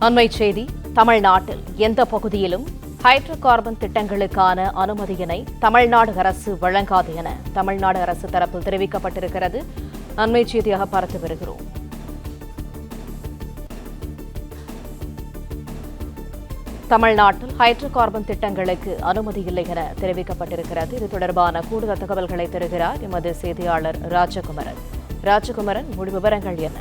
அண்மைச் செய்தி. தமிழ்நாட்டில் எந்த பகுதியிலும் ஹைட்ரோ கார்பன் திட்டங்களுக்கான அனுமதியினை தமிழ்நாடு அரசு வழங்காது என தமிழ்நாடு அரசு தரப்பில் தெரிவிக்கப்பட்டிருக்கிறது. அண்மைச் செய்தியாக பார்த்து வருகிறோம். தமிழ்நாட்டில் ஹைட்ரோ கார்பன் திட்டங்களுக்கு அனுமதி இல்லை என தெரிவிக்கப்பட்டிருக்கிறது. இது தொடர்பான கூடுதல் தகவல்களை தருகிறார் எமது செய்தியாளர் ராஜகுமரன். ராஜகுமரன், முழு விவரங்கள் என்ன?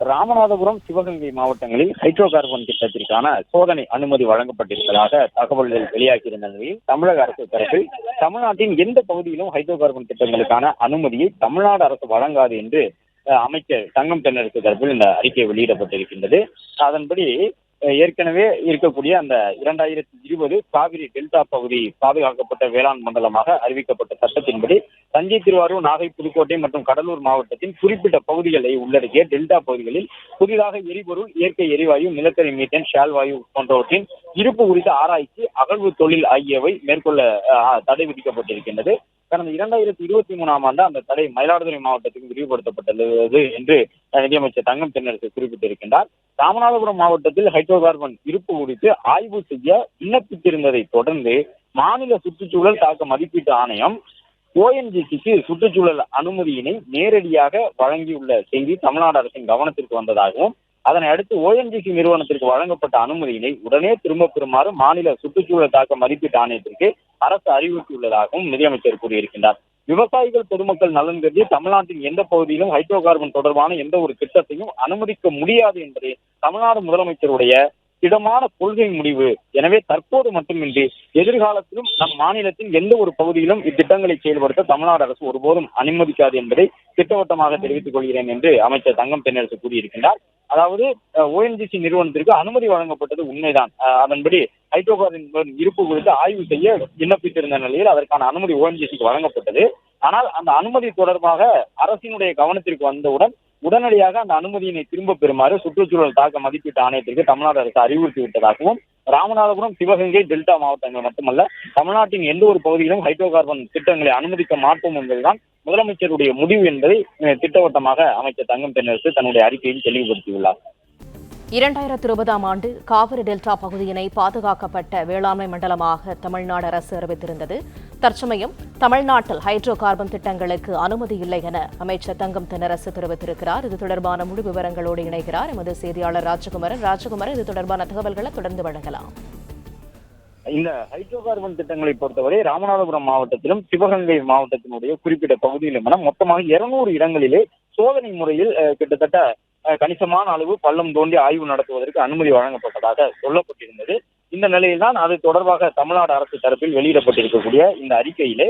ராமநாதபுரம், சிவகங்கை மாவட்டங்களில் ஹைட்ரோ கார்பன் திட்டத்திற்கான சோதனை அனுமதி வழங்கப்பட்டிருப்பதாக தகவல்கள் வெளியாகியிருந்த நிலையில் தமிழக அரசு தரப்பில் தமிழ்நாட்டின் எந்த பகுதியிலும் ஹைட்ரோ கார்பன் திட்டங்களுக்கான அனுமதியை தமிழ்நாடு அரசு வழங்காது என்று அமைச்சர் தங்கம் தென்னரசு தரப்பில் இந்த அறிக்கை வெளியிடப்பட்டிருக்கின்றது. அதன்படி ஏற்கனவே இருக்கக்கூடிய அந்த 2020 காவிரி டெல்டா பகுதி பாதுகாக்கப்பட்ட வேளாண் மண்டலமாக அறிவிக்கப்பட்ட சட்டத்தின்படி தஞ்சை, திருவாரூர், நாகை, புதுக்கோட்டை மற்றும் கடலூர் மாவட்டத்தின் குறிப்பிட்ட பகுதிகளை உள்ளடக்கிய டெல்டா பகுதிகளில் புதிதாக எரிபொருள், இயற்கை எரிவாயு, நிலக்கரி மீத்தேன், ஷால் வாயு போன்றவற்றின் இருப்பு குறித்த ஆராய்ச்சி, அகழ்வு தொழில் ஆகியவை மேற்கொள்ள தடை விதிக்கப்பட்டிருக்கின்றது. கடந்த 2023ஆம் ஆண்டு அந்த தடை மயிலாடுதுறை மாவட்டத்துக்கு விரிவுபடுத்தப்பட்டுள்ளது என்று நிதியமைச்சர் தங்கம் தென்னரசு குறிப்பிட்டிருக்கின்றார். ராமநாதபுரம் மாவட்டத்தில் ஹைட்ரோ கார்பன் இருப்பு குறித்து ஆய்வு செய்ய விண்ணப்பித்திருந்ததை தொடர்ந்து மாநில சுற்றுச்சூழல் தாக்க மதிப்பீட்டு ஆணையம் ONGCக்கு சுற்றுச்சூழல் அனுமதியினை நேரடியாக வழங்கியுள்ள செய்தி தமிழ்நாடு அரசின் கவனத்திற்கு வந்ததாகவும், அதனை அடுத்து ONGC நிறுவனத்திற்கு வழங்கப்பட்ட அனுமதியினை உடனே திரும்ப பெறுமாறு மாநில சுற்றுச்சூழல் தாக்க மதிப்பீட்டு ஆணையத்திற்கு அரசு அறிவுறுத்தியுள்ளதாகவும் நிதியமைச்சர் கூறியிருக்கின்றார். விவசாயிகள், பொதுமக்கள் நலன் கருதி தமிழ்நாட்டின் எந்த பகுதியிலும் ஹைட்ரோ கார்பன் தொடர்பான எந்த ஒரு திட்டத்தையும் அனுமதிக்க முடியாது என்பது தமிழ்நாடு முதலமைச்சருடைய திடமான கொள்கை முடிவு. எனவே தற்போது மட்டுமின்றி எதிர்காலத்திலும் நம் மாநிலத்தின் எந்த ஒரு பகுதியிலும் இத்திட்டங்களை செயல்படுத்த தமிழ்நாடு அரசு ஒருபோதும் அனுமதிக்காது என்பதை திட்டவட்டமாக தெரிவித்துக் கொள்கிறேன் என்று அமைச்சர் தங்கம் தென்னரசு கூறியிருக்கின்றார். அதாவது ONGC நிறுவனத்திற்கு அனுமதி வழங்கப்பட்டது உண்மைதான். அதன்படி ஹைட்ரோ கார்பன் இருப்பு குறித்து ஆய்வு செய்ய விண்ணப்பித்திருந்த நிலையில் அதற்கான அனுமதி ONGCக்கு வழங்கப்பட்டது. ஆனால் அந்த அனுமதி தொடர்பாக அரசினுடைய கவனத்திற்கு வந்தவுடன் உடனடியாக அந்த அனுமதியினை திரும்ப பெறுமாறு சுற்றுச்சூழல் தாக்க மதிப்பீட்டு ஆணையத்திற்கு தமிழ்நாடு அரசு அறிவுறுத்தி விட்டதாகவும், ராமநாதபுரம், சிவகங்கை டெல்டா மாவட்டங்கள் மட்டுமல்ல தமிழ்நாட்டின் எந்த ஒரு பகுதியிலும் ஹைட்ரோ கார்பன் திட்டங்களை அனுமதிக்க மாட்டோம் என்பதுதான் முதலமைச்சருடைய முடிவு என்பதை திட்டவட்டமாக அமைச்சர் தங்கம் தென்னரசு தன்னுடைய அறிக்கையில் தெளிவுபடுத்தியுள்ளார். 2020ஆம் ஆண்டு காவிரி டெல்டா பகுதியினை பாதுகாக்கப்பட்ட வேளாண்மை மண்டலமாக தமிழ்நாடு அரசு அறிவித்திருந்தது. தற்சமயம் தமிழ்நாட்டில் ஹைட்ரோ கார்பன் திட்டங்களுக்கு அனுமதி இல்லை என அமைச்சர் தங்கம் தென்னரசு தெரிவித்திருக்கிறார். இது தொடர்பான முழு விவரங்களோடு இணைகிறார் எமது செய்தியாளர் ராஜகுமரன், இது தொடர்பான தகவல்களை தொடர்ந்து வழங்கலாம். இந்த ஹைட்ரோ கார்பன் திட்டங்களை பொறுத்தவரை ராமநாதபுரம் மாவட்டத்திலும் சிவகங்கை மாவட்டத்தினுடைய குறிப்பிட்ட பகுதியிலும் மொத்தமாக 200 இடங்களிலே சோதனை முறையில் கிட்டத்தட்ட கணிசமான அளவு பள்ளம் தோண்டி ஆய்வு நடத்துவதற்கு அனுமதி வழங்கப்பட்டதாக சொல்லப்பட்டிருந்தது. இந்த நிலையில்தான் அது தொடர்பாக தமிழ்நாடு அரசு தரப்பில் வெளியிடப்பட்டிருக்கக்கூடிய இந்த அறிக்கையிலே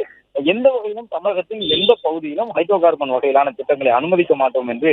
எந்த வகையிலும் தமிழகத்தின் எந்த பகுதியிலும் ஹைட்ரோ கார்பன் வகையிலான திட்டங்களை அனுமதிக்க மாட்டோம் என்று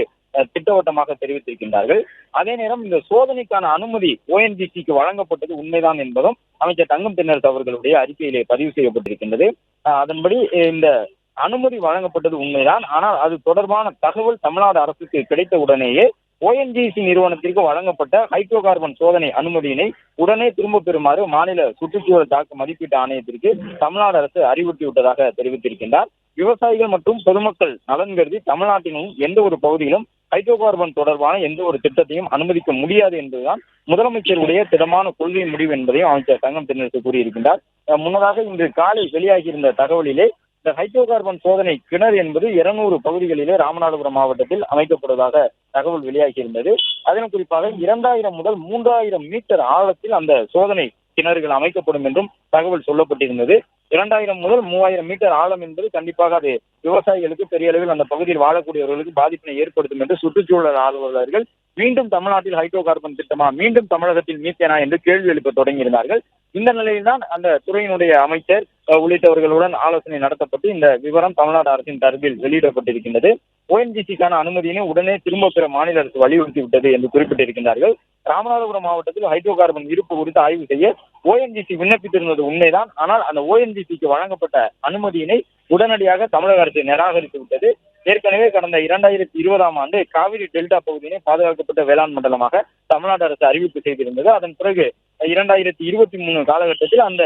திட்டவட்டமாக தெரிவித்திருக்கின்றார்கள். அதே நேரம் இந்த சோதனைக்கான அனுமதி ONGCக்கு வழங்கப்பட்டது உண்மைதான் என்பதும் அமைச்சர் தங்கம் தென்னரசு அவர்களுடைய அறிக்கையிலே பதிவு செய்யப்பட்டிருக்கின்றது. அதன்படி இந்த அனுமதி வழங்கப்பட்டது உண்மைதான். ஆனால் அது தொடர்பான தகவல் தமிழ்நாடு அரசுக்கு கிடைத்த உடனேயே ONGC நிறுவனத்திற்கு வழங்கப்பட்ட ஹைட்ரோ கார்பன் சோதனை அனுமதியினை உடனே திரும்ப பெறுமாறு மாநில சுற்றுச்சூழல் தாக்க மதிப்பீட்டு ஆணையத்திற்கு தமிழ்நாடு அரசு அறிவுறுத்திவிட்டதாக தெரிவித்திருக்கின்றார். விவசாயிகள் மற்றும் பொதுமக்கள் நலன் கருதி தமிழ்நாட்டினும் எந்த ஒரு பகுதியிலும் ஹைட்ரோ கார்பன் தொடர்பான எந்த ஒரு திட்டத்தையும் அனுமதிக்க முடியாது என்பதுதான் முதலமைச்சருடைய திடமான கொள்கை முடிவு என்பதையும் அமைச்சர் தங்கம் தென்னரசு கூறியிருக்கின்றார். முன்னதாக இன்று காலை வெளியாகியிருந்த தகவலிலே இந்த ஹைட்ரோ கார்பன் சோதனை கிணறு என்பது 200 பகுதிகளிலே ராமநாதபுரம் மாவட்டத்தில் அமைக்கப்படுவதாக தகவல் வெளியாகியிருந்தது. அதிலும் குறிப்பாக 2000 முதல் 3000 மீட்டர் ஆழத்தில் அந்த சோதனை கிணறுகள் அமைக்கப்படும் என்றும் தகவல் சொல்லப்பட்டிருந்தது. 2000 முதல் 3000 மீட்டர் ஆழம் என்பது கண்டிப்பாக அது விவசாயிகளுக்கு பெரிய அளவில் அந்த பகுதியில் வாழக்கூடியவர்களுக்கு பாதிப்பினை ஏற்படுத்தும் என்று சுற்றுச்சூழல் ஆர்வலர்கள் மீண்டும் தமிழ்நாட்டில் ஹைட்ரோ கார்பன் திட்டமா, மீண்டும் தமிழகத்தில் மீத்தேனா என்று கேள்வி எழுப்ப தொடங்கியிருந்தார்கள். இந்த நிலையில்தான் அந்த துறையினுடைய அமைச்சர் உள்ளிட்டவர்களுடன் ஆலோசனை நடத்தப்பட்டு இந்த விவரம் தமிழ்நாடு அரசின் தரப்பில் வெளியிடப்பட்டிருக்கின்றது. ONGCக்கான அனுமதியினை உடனே திரும்ப பெற மாநில அரசு வலியுறுத்தி விட்டது என்று குறிப்பிட்டிருக்கின்றார்கள். ராமநாதபுரம் மாவட்டத்தில் ஹைட்ரோ கார்பன் இருப்பு குறித்து ஆய்வு செய்ய ONGC விண்ணப்பித்திருந்தது உண்மைதான். ஆனால் அந்த ONGCக்கு வழங்கப்பட்ட அனுமதியினை உடனடியாக தமிழக அரசு நிராகரித்து விட்டது. ஏற்கனவே கடந்த 2020ஆம் ஆண்டு காவிரி டெல்டா பகுதியினை பாதுகாக்கப்பட்ட வேளாண் மண்டலமாக தமிழ்நாடு அரசு அறிவிப்பு செய்திருந்தது. அதன் பிறகு 2023 காலகட்டத்தில் அந்த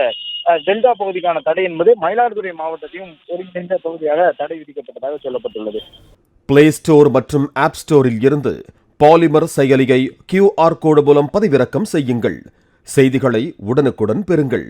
டெல்டா பகுதிக்கான தடை என்பது மயிலாடுதுறை மாவட்டத்தையும் ஒருங்கிணைந்த பகுதியாக தடை விதிக்கப்பட்டதாக சொல்லப்பட்டுள்ளது. பிளே ஸ்டோர் மற்றும் ஆப் ஸ்டோரில் இருந்து பாலிமர் செயலியை QR கோடு மூலம் பதிவிறக்கம் செய்யுங்கள். செய்திகளை உடனுக்குடன் பெறுங்கள்.